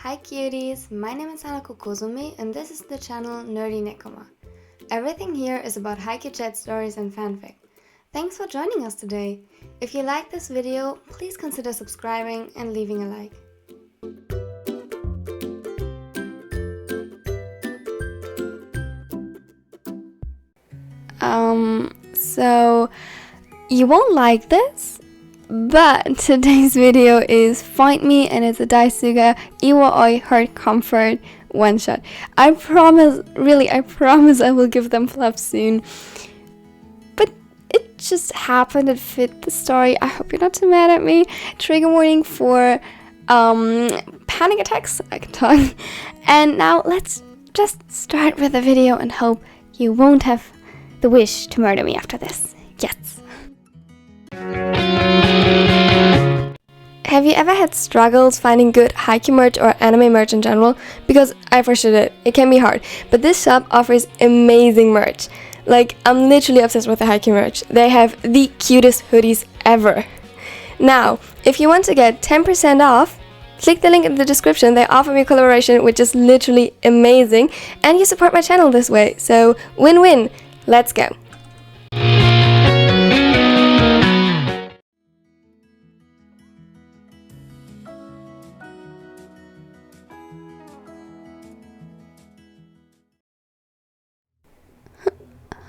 Hi cuties, my name is Hanako Kozumi and this is the channel Nerdy Nekoma. Everything here is about Haikyuu chat stories and fanfic. Thanks for joining us today. If you like this video, please consider subscribing and leaving a like. So you won't like this, but today's video is Find Me and it's a DaiSugaIwaOi Heart Comfort one shot. I promise I will give them fluff soon. But it just happened, it fit the story. I hope you're not too mad at me. Trigger warning for panic attacks, I can talk. And now let's just start with the video and hope you won't have the wish to murder me after this. Yes. Have you ever had struggles finding good Haikyuu merch or anime merch in general? Because I for sure did. It can be hard. But this shop offers amazing merch. Like, I'm literally obsessed with the Haikyuu merch. They have the cutest hoodies ever. Now, if you want to get 10% off, click the link in the description. They offer me a collaboration, which is literally amazing. And you support my channel this way. So, win-win. Let's go.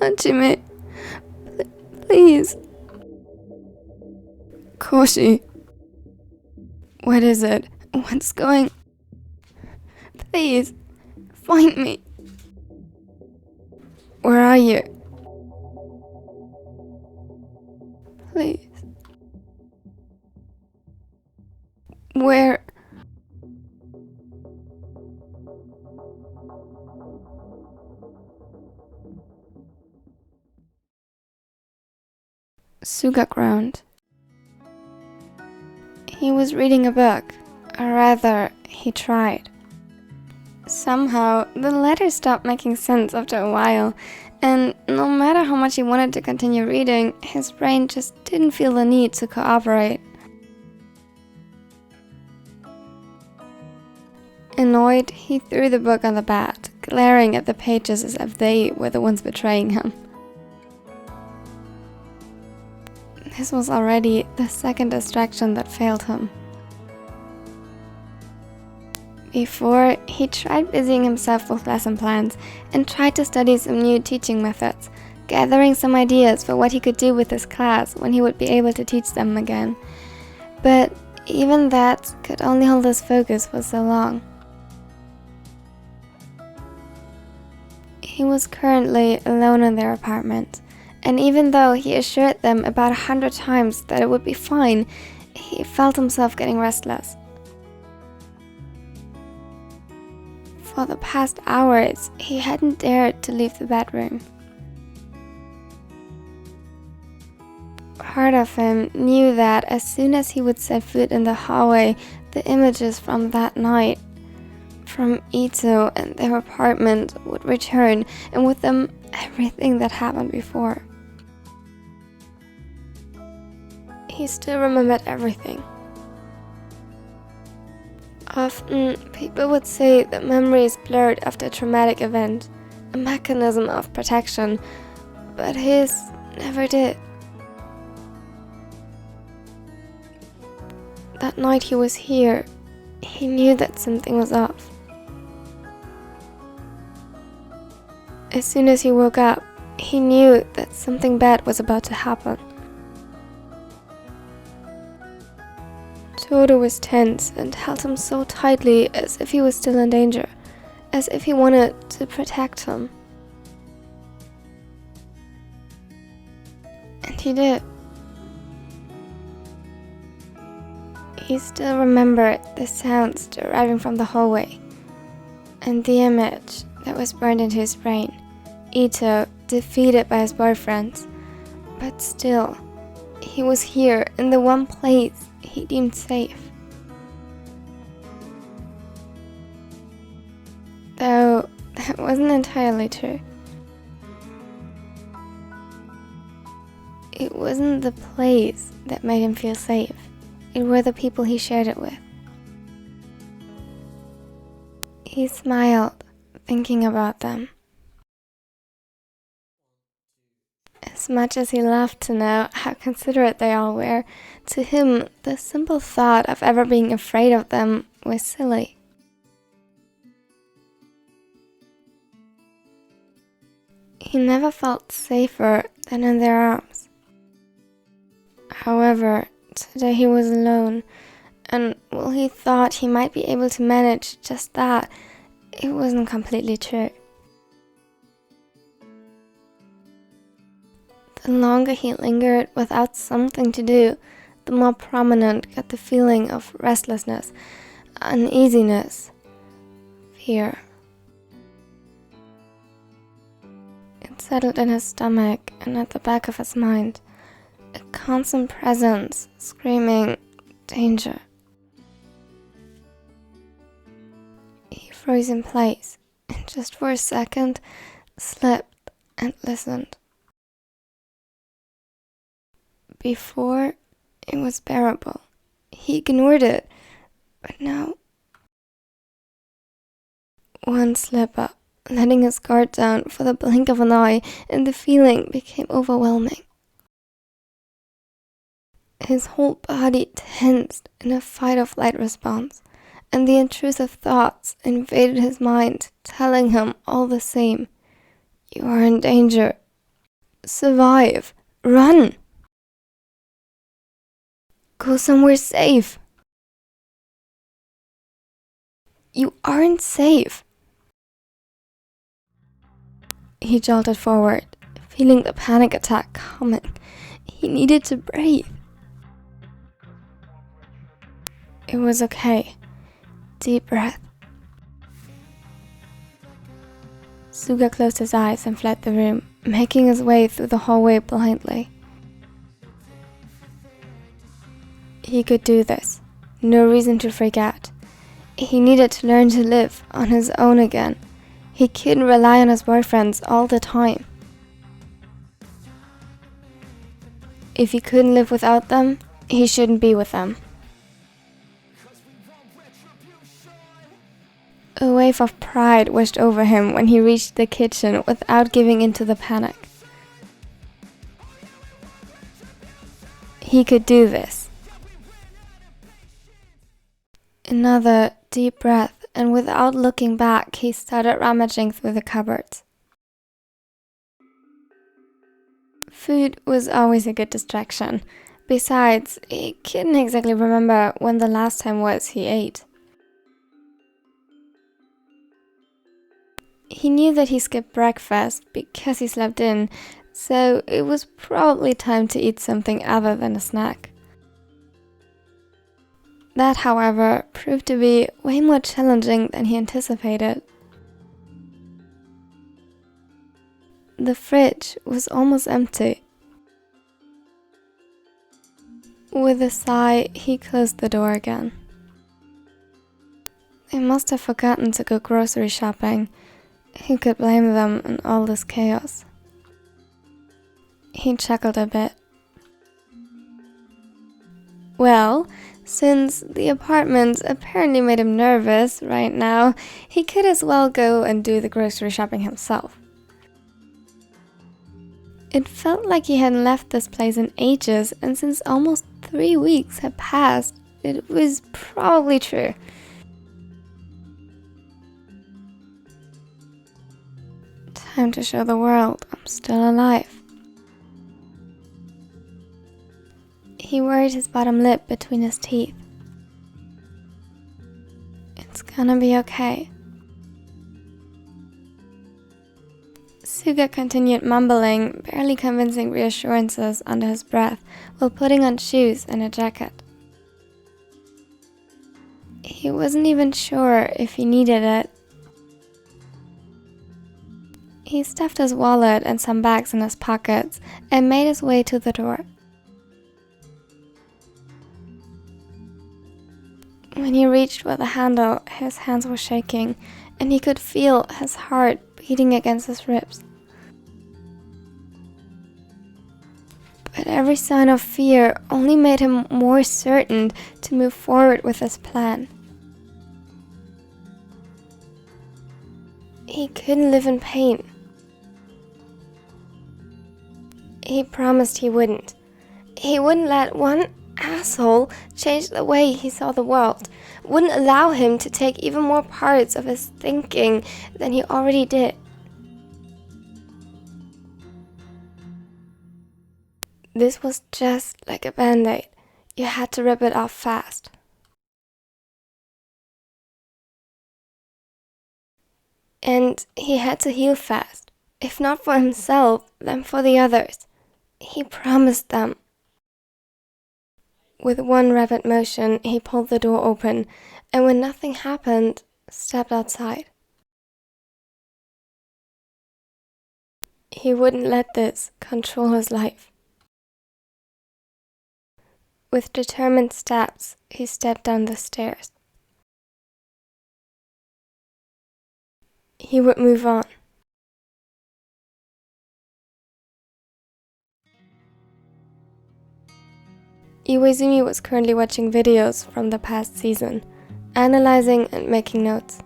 Hajime, please. Koshi. What is it? What's going? Please, find me. Where are you? Please. Where? Suga ground. He was reading a book, or rather, he tried. Somehow, the letter stopped making sense after a while, and no matter how much he wanted to continue reading, his brain just didn't feel the need to cooperate. Annoyed, he threw the book on the bed, glaring at the pages as if they were the ones betraying him. This was already the second distraction that failed him. Before, he tried busying himself with lesson plans and tried to study some new teaching methods, gathering some ideas for what he could do with his class when he would be able to teach them again. But even that could only hold his focus for so long. He was currently alone in their apartment, and even though he assured them about 100 times that it would be fine, he felt himself getting restless. For the past hours, he hadn't dared to leave the bedroom. Part of him knew that as soon as he would set foot in the hallway, the images from that night, from Ito and their apartment, would return, and with them, everything that happened before. He still remembered everything. Often, people would say that memory is blurred after a traumatic event, a mechanism of protection, but his never did. That night he was here, he knew that something was off. As soon as he woke up, he knew that something bad was about to happen. Todo was tense and held him so tightly as if he was still in danger, as if he wanted to protect him. And he did. He still remembered the sounds deriving from the hallway, and the image that was burned into his brain. Ito, defeated by his boyfriends, but still, he was here in the one place he deemed safe. Though that wasn't entirely true. It wasn't the place that made him feel safe. It were the people he shared it with. He smiled, thinking about them. As much as he loved to know how considerate they all were, to him the simple thought of ever being afraid of them was silly. He never felt safer than in their arms. However, today he was alone, and while he thought he might be able to manage just that, it wasn't completely true. The longer he lingered without something to do, the more prominent got the feeling of restlessness, uneasiness, fear. It settled in his stomach and at the back of his mind, a constant presence screaming, danger. He froze in place and just for a second slept and listened. Before, it was bearable. He ignored it, but now, one slip up, letting his guard down for the blink of an eye, and the feeling became overwhelming. His whole body tensed in a fight-or-flight response, and the intrusive thoughts invaded his mind, telling him all the same, "You are in danger. Survive. Run. Go somewhere safe. You aren't safe." He jolted forward, feeling the panic attack coming. He needed to breathe. It was okay. Deep breath. Suga closed his eyes and fled the room, making his way through the hallway blindly. He could do this. No reason to freak out. He needed to learn to live on his own again. He couldn't rely on his boyfriends all the time. If he couldn't live without them, he shouldn't be with them. A wave of pride washed over him when he reached the kitchen without giving in to the panic. He could do this. Another deep breath, and without looking back, he started rummaging through the cupboards. Food was always a good distraction. Besides, he couldn't exactly remember when the last time was he ate. He knew that he skipped breakfast because he slept in, so it was probably time to eat something other than a snack. That, however, proved to be way more challenging than he anticipated. The fridge was almost empty. With a sigh, he closed the door again. They must have forgotten to go grocery shopping. Who could blame them in all this chaos? He chuckled a bit. Well, since the apartment apparently made him nervous right now, he could as well go and do the grocery shopping himself. It felt like he hadn't left this place in ages, and since almost 3 weeks had passed, it was probably true. Time to show the world I'm still alive. He worried his bottom lip between his teeth. It's gonna be okay. Suga continued mumbling, barely convincing reassurances under his breath while putting on shoes and a jacket. He wasn't even sure if he needed it. He stuffed his wallet and some bags in his pockets and made his way to the door. When he reached for the handle, his hands were shaking, and he could feel his heart beating against his ribs. But every sign of fear only made him more certain to move forward with his plan. He couldn't live in pain. He promised he wouldn't. He wouldn't let one asshole change the way he saw the world. Wouldn't allow him to take even more parts of his thinking than he already did. This was just like a band-aid. You had to rip it off fast. And he had to heal fast. If not for himself, then for the others. He promised them. With one rapid motion, he pulled the door open, and when nothing happened, stepped outside. He wouldn't let this control his life. With determined steps, he stepped down the stairs. He would move on. Iwaizumi was currently watching videos from the past season, analyzing and making notes.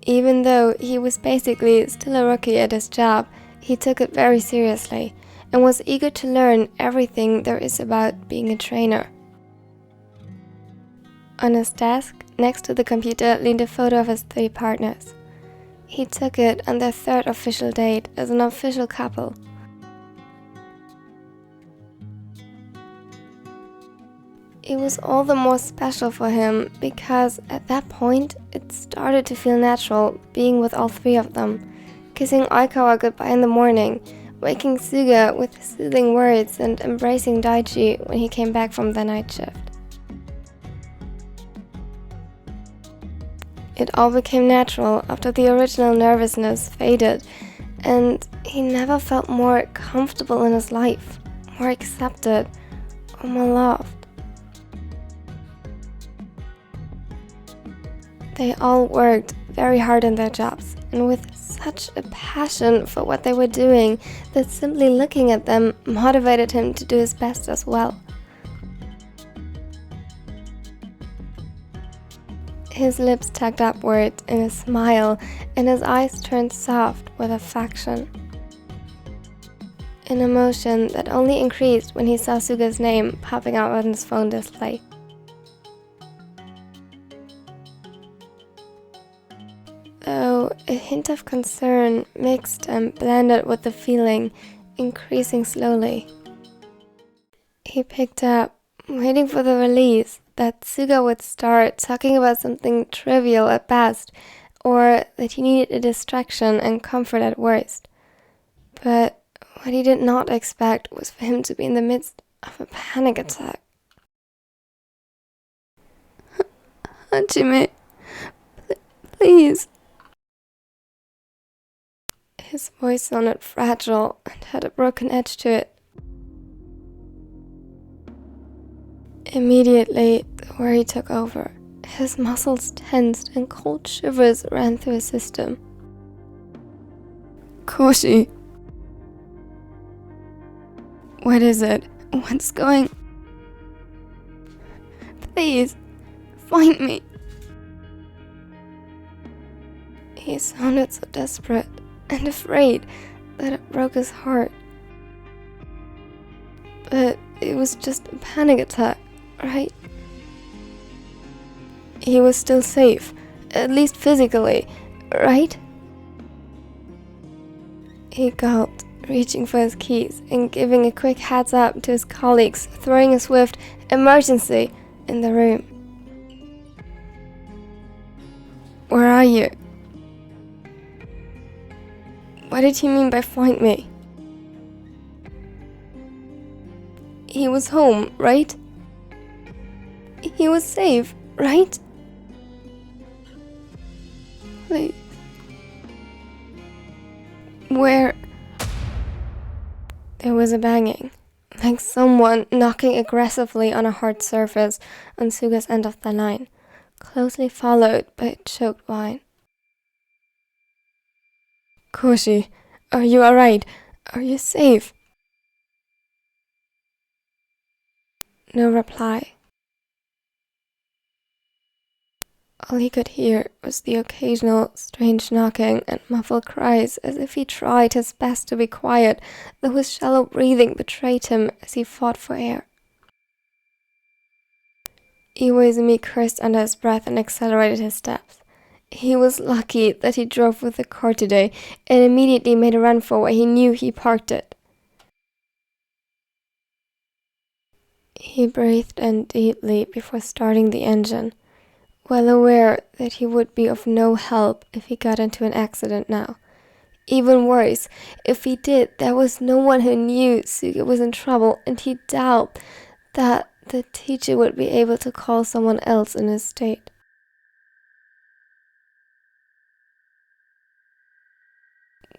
Even though he was basically still a rookie at his job, he took it very seriously and was eager to learn everything there is about being a trainer. On his desk, next to the computer, leaned a photo of his 3 partners. He took it on their 3rd official date as an official couple. It was all the more special for him because at that point it started to feel natural being with all 3 of them, kissing Aikawa goodbye in the morning, waking Suga with soothing words and embracing Daichi when he came back from the night shift. It all became natural after the original nervousness faded, and he never felt more comfortable in his life, more accepted, or more loved. They all worked very hard in their jobs, and with such a passion for what they were doing that simply looking at them motivated him to do his best as well. His lips tucked upward in a smile, and his eyes turned soft with affection. An emotion that only increased when he saw Suga's name popping out on his phone display. Though a hint of concern mixed and blended with the feeling, increasing slowly. He picked up, waiting for the release, that Suga would start talking about something trivial at best, or that he needed a distraction and comfort at worst. But what he did not expect was for him to be in the midst of a panic attack. Hajime, please. His voice sounded fragile and had a broken edge to it. Immediately, the worry took over. His muscles tensed and cold shivers ran through his system. Koshi. What is it? What's going... Please, find me. He sounded so desperate and afraid that it broke his heart. But it was just a panic attack, right? He was still safe, at least physically, right? He gulped, reaching for his keys and giving a quick heads up to his colleagues, throwing a swift emergency in the room. Where are you? What did he mean by find me? He was home, right? He was safe, right? Please. Where? There was a banging, like someone knocking aggressively on a hard surface on Suga's end of the line, closely followed by a choked whine. Koshi, are you alright? Are you safe? No reply. All he could hear was the occasional strange knocking and muffled cries as if he tried his best to be quiet, though his shallow breathing betrayed him as he fought for air. Iwaizumi cursed under his breath and accelerated his steps. He was lucky that he drove with the car today and immediately made a run for where he knew he parked it. He breathed in deeply before starting the engine, well aware that he would be of no help if he got into an accident now. Even worse, if he did, there was no one who knew Suga was in trouble, and he doubted that the teacher would be able to call someone else in his state.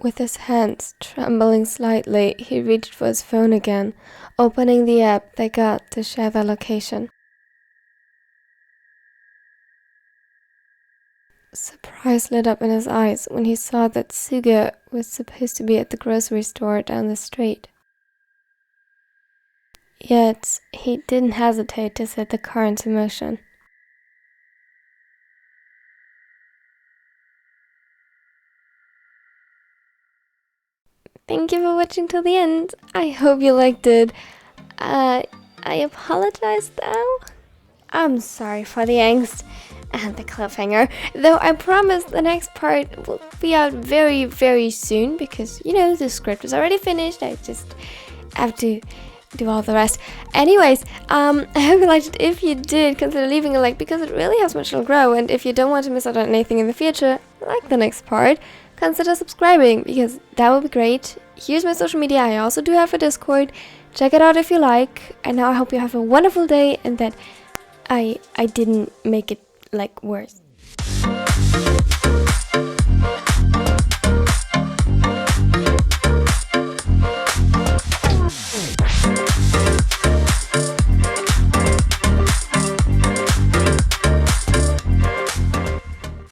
With his hands trembling slightly, he reached for his phone again, opening the app they got to share their location. Surprise lit up in his eyes when he saw that Suga was supposed to be at the grocery store down the street. Yet, he didn't hesitate to set the car into motion. Thank you for watching till the end. I hope you liked it. I apologize though. I'm sorry for the angst and the cliffhanger, though I promise the next part will be out very, very soon because, the script is already finished. I just have to do all the rest. Anyways, I hope you liked it. If you did, consider leaving a like because it really helps my channel grow, and if you don't want to miss out on anything in the future, like the next part, consider subscribing because that would be great. Here's my social media. I also do have a Discord. Check it out if you like. And now I hope you have a wonderful day and that I didn't make it worse.